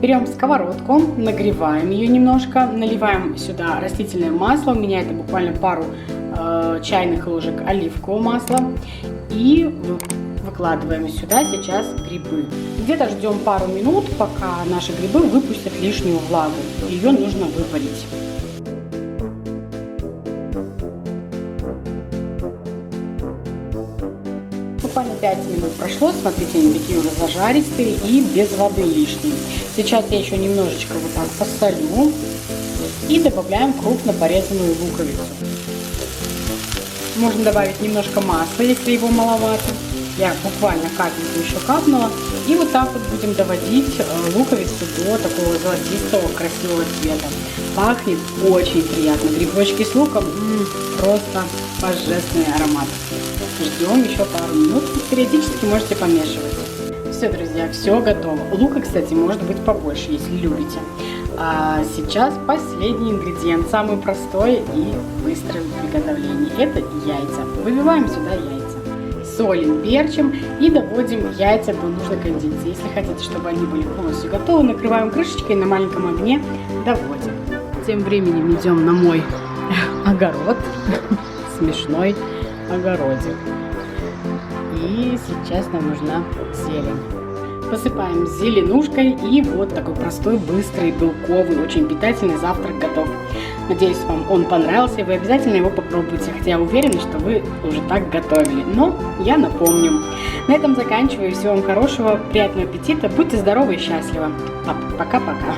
Берем сковородку, нагреваем ее немножко, наливаем сюда растительное масло, у меня это буквально пару чайных ложек оливкового масла, и выкладываем сюда сейчас грибы. Где-то ждем пару минут, пока наши грибы выпустят лишнюю влагу. Ее нужно выпарить. Буквально 5 минут прошло, смотрите, они такие уже зажаристые и без воды лишней. Сейчас я еще немножечко вот так посолю и добавляем крупно порезанную луковицу. Можно добавить немножко масла, если его маловато. Я буквально капельку еще капнула. И вот так вот будем доводить луковицу до такого золотистого красивого цвета. Пахнет очень приятно. Грибочки с луком просто божественный аромат. Ждем еще пару минут. Периодически можете помешивать. Все, друзья, все готово. Лука, кстати, может быть побольше, если любите. А сейчас последний ингредиент, самый простой и быстрый в приготовлении. Это яйца. Выбиваем сюда яйца. Солим, перчим и доводим яйца до нужной кондиции. Если хотите, чтобы они были полностью готовы, накрываем крышечкой, на маленьком огне доводим. Тем временем идем на мой огород, смешной огородик. И сейчас нам нужна зелень. Посыпаем зеленушкой, и вот такой простой, быстрый, белковый, очень питательный завтрак готов. Надеюсь, вам он понравился, и вы обязательно его попробуйте, хотя я уверена, что вы уже так готовили. Но я напомню. На этом заканчиваю. Всего вам хорошего, приятного аппетита, будьте здоровы и счастливы. Пока-пока.